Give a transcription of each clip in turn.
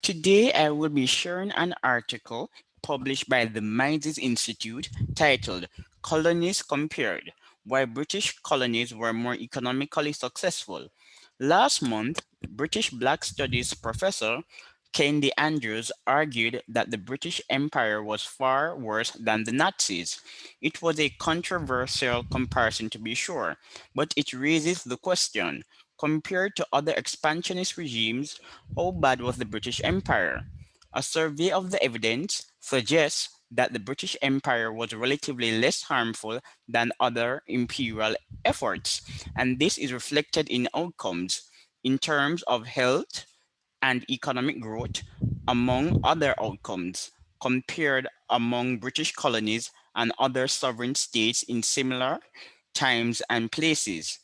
Today, I will be sharing an article published by the Mises Institute titled Colonies Compared: Why British Colonies Were More Economically Successful. Last month, British Black Studies professor Kehinde Andrews argued that the British Empire was far worse than the Nazis. It was a controversial comparison to be sure, but it raises the question: compared to other expansionist regimes, how bad was the British Empire? A survey of the evidence suggests that the British Empire was relatively less harmful than other imperial efforts, and this is reflected in outcomes in terms of health and economic growth, among other outcomes, compared among British colonies and other sovereign states in similar times and places.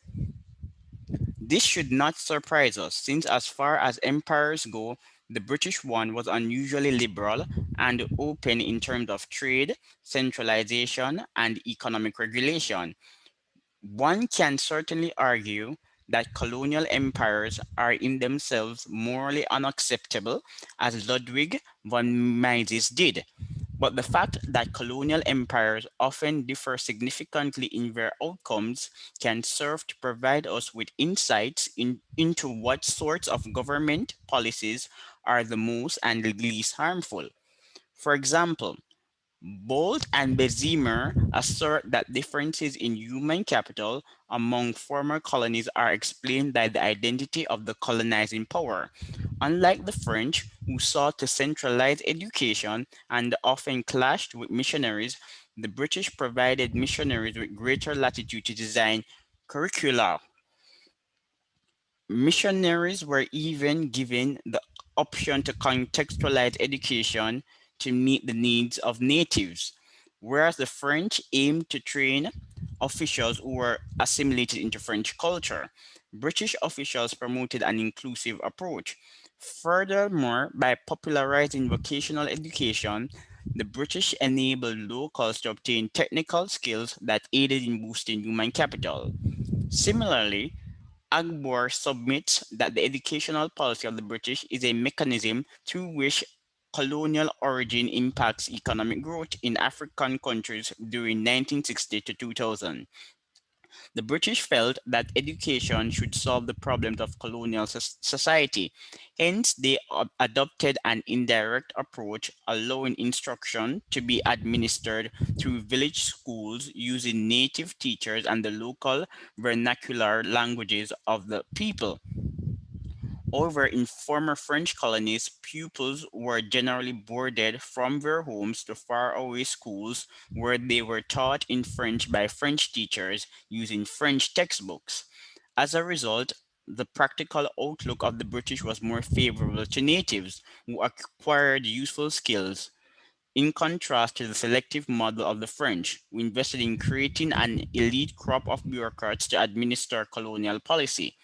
This should not surprise us, since as far as empires go, the British one was unusually liberal and open in terms of trade, centralization, and economic regulation. One can certainly argue that colonial empires are in themselves morally unacceptable, as Ludwig von Mises did. But the fact that colonial empires often differ significantly in their outcomes can serve to provide us with insights into what sorts of government policies are the most and least harmful. For example, Bolt and Bessemer assert that differences in human capital among former colonies are explained by the identity of the colonizing power. Unlike the French, who sought to centralize education and often clashed with missionaries, the British provided missionaries with greater latitude to design curricula. Missionaries were even given the option to contextualize education to meet the needs of natives, whereas the French aimed to train officials who were assimilated into French culture. British officials promoted an inclusive approach. Furthermore, by popularizing vocational education, the British enabled locals to obtain technical skills that aided in boosting human capital. Similarly, Akbar submits that the educational policy of the British is a mechanism through which colonial origin impacts economic growth in African countries during 1960 to 2000. The British felt that education should solve the problems of colonial society. Hence, they adopted an indirect approach, allowing instruction to be administered through village schools using native teachers and the local vernacular languages of the people. However, in former French colonies, pupils were generally boarded from their homes to faraway schools where they were taught in French by French teachers using French textbooks. As a result, the practical outlook of the British was more favorable to natives who acquired useful skills, in contrast to the selective model of the French, who invested in creating an elite crop of bureaucrats to administer colonial policy.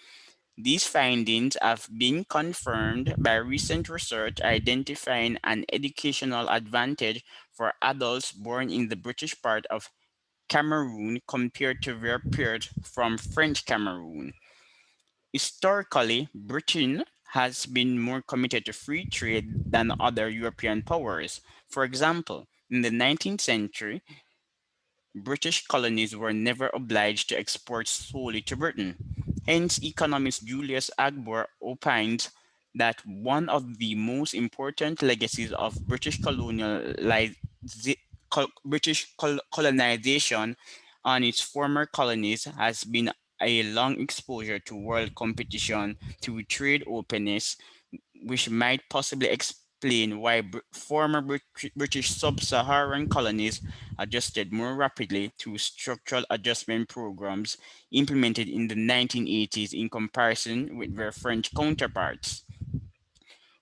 These findings have been confirmed by recent research identifying an educational advantage for adults born in the British part of Cameroon compared to their peers from French Cameroon. Historically, Britain has been more committed to free trade than other European powers. For example, in the 19th century, British colonies were never obliged to export solely to Britain. Hence, economist Julius Agbor opines that one of the most important legacies of colonization on its former colonies has been a long exposure to world competition through trade openness, which might possibly explain why former British sub-Saharan colonies adjusted more rapidly through structural adjustment programs implemented in the 1980s in comparison with their French counterparts.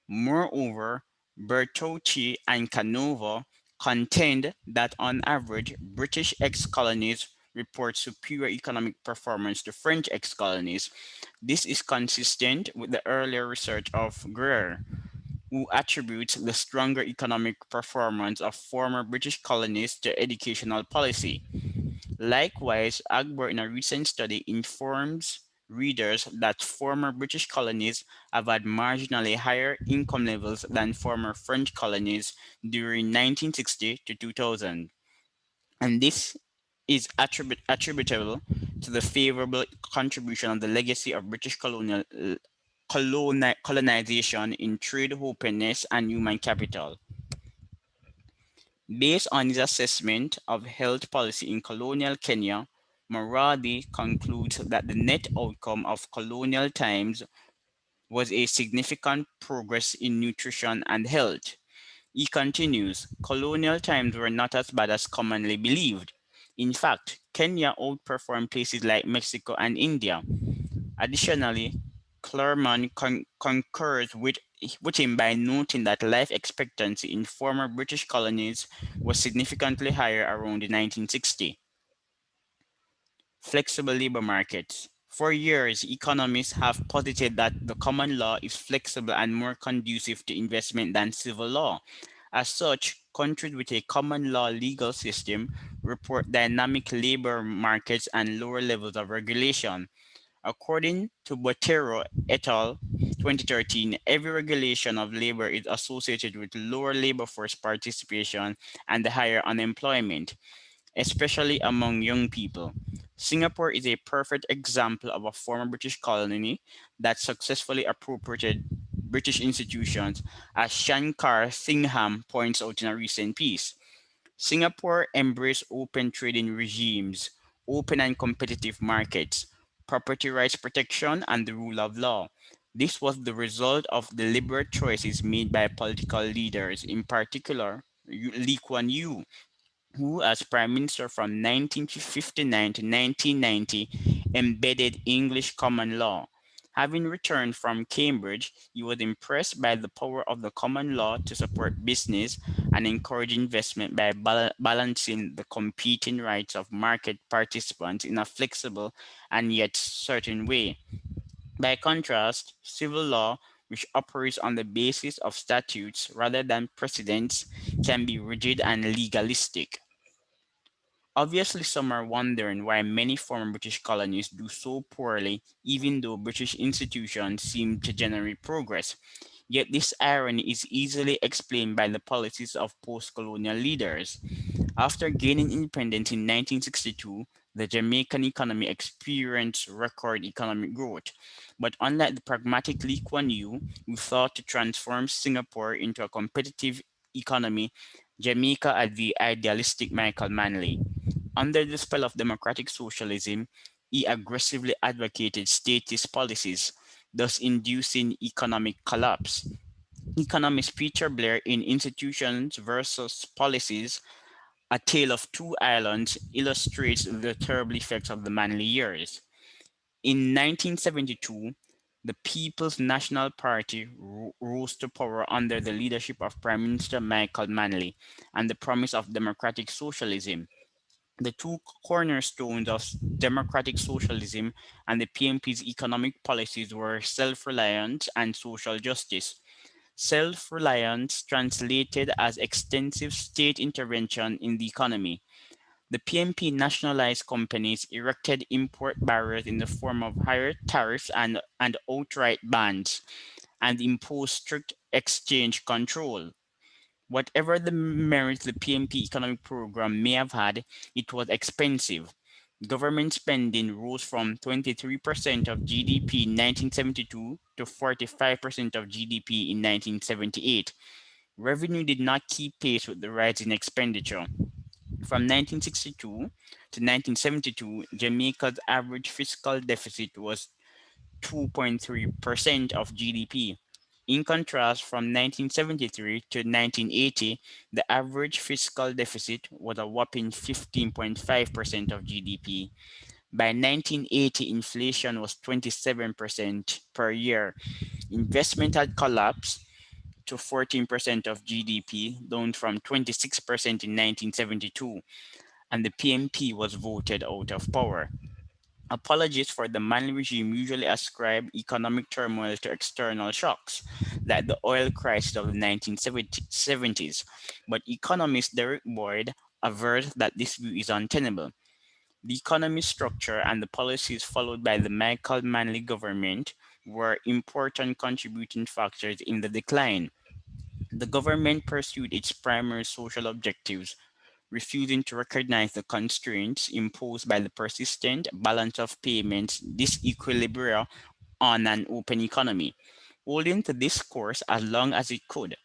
Moreover, Bertocci and Canova contend that on average, British ex-colonies report superior economic performance to French ex-colonies. This is consistent with the earlier research of Greer, who attributes the stronger economic performance of former British colonies to educational policy. Likewise, Akbar in a recent study informs readers that former British colonies have had marginally higher income levels than former French colonies during 1960 to 2000. And this is attributable to the favorable contribution of the legacy of British colonization in trade openness and human capital. Based on his assessment of health policy in colonial Kenya, Maradi concludes that the net outcome of colonial times was a significant progress in nutrition and health. He continues, colonial times were not as bad as commonly believed. In fact, Kenya outperformed places like Mexico and India. Additionally, Clermont concurs with him by noting that life expectancy in former British colonies was significantly higher around the 1960. Flexible labor markets. For years, economists have posited that the common law is flexible and more conducive to investment than civil law. As such, countries with a common law legal system report dynamic labor markets and lower levels of regulation. According to Botero et al. 2013, every regulation of labor is associated with lower labor force participation and higher unemployment, especially among young people. Singapore is a perfect example of a former British colony that successfully appropriated British institutions, as Shankar Singham points out in a recent piece. Singapore embraced open trading regimes, open and competitive markets, property rights protection, and the rule of law. This was the result of deliberate choices made by political leaders, in particular Lee Kuan Yew, who, as Prime Minister from 1959 to 1990, embedded English common law. Having returned from Cambridge, he was impressed by the power of the common law to support business and encourage investment by balancing the competing rights of market participants in a flexible and yet certain way. By contrast, civil law, which operates on the basis of statutes rather than precedents, can be rigid and legalistic. Obviously, some are wondering why many former British colonies do so poorly, even though British institutions seem to generate progress. Yet, this irony is easily explained by the policies of post colonial leaders. After gaining independence in 1962, the Jamaican economy experienced record economic growth. But unlike the pragmatic Lee Kuan Yew, who thought to transform Singapore into a competitive economy, Jamaica had the idealistic Michael Manley. Under the spell of democratic socialism, he aggressively advocated statist policies, thus inducing economic collapse. Economist Peter Blair in Institutions versus Policies, A Tale of Two Islands, illustrates the terrible effects of the Manley years. In 1972, the People's National Party rose to power under the leadership of Prime Minister Michael Manley and the promise of democratic socialism. The two cornerstones of democratic socialism and the PNP's economic policies were self-reliance and social justice. Self-reliance translated as extensive state intervention in the economy. The PNP nationalized companies, erected import barriers in the form of higher tariffs and outright bans, and imposed strict exchange control. Whatever the merits the PMP economic program may have had, it was expensive. Government spending rose from 23% of GDP in 1972 to 45% of GDP in 1978. Revenue did not keep pace with the rise in expenditure. From 1962 to 1972, Jamaica's average fiscal deficit was 2.3% of GDP. In contrast, from 1973 to 1980, the average fiscal deficit was a whopping 15.5% of GDP. By 1980, inflation was 27% per year. Investment had collapsed to 14% of GDP, down from 26% in 1972, and the PMP was voted out of power. Apologists for the Manley regime usually ascribe economic turmoil to external shocks, like the oil crisis of the 1970s, but economist Derek Boyd avers that this view is untenable. The economy structure and the policies followed by the Michael Manley government were important contributing factors in the decline. The government pursued its primary social objectives, refusing to recognize the constraints imposed by the persistent balance of payments disequilibria on an open economy, holding to this course as long as it could.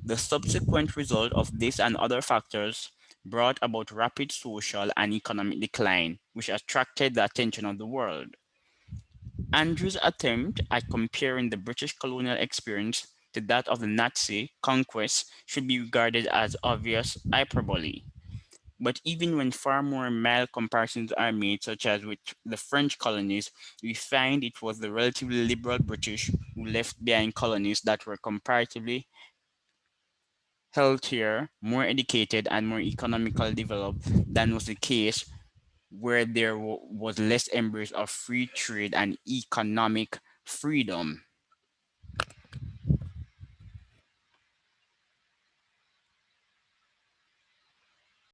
The subsequent result of this and other factors brought about rapid social and economic decline, which attracted the attention of the world. Andrews' attempt at comparing the British colonial experience to that of the Nazi conquest should be regarded as obvious hyperbole. But even when far more mild comparisons are made, such as with the French colonies, we find it was the relatively liberal British who left behind colonies that were comparatively healthier, more educated, and more economically developed than was the case where there was less embrace of free trade and economic freedom.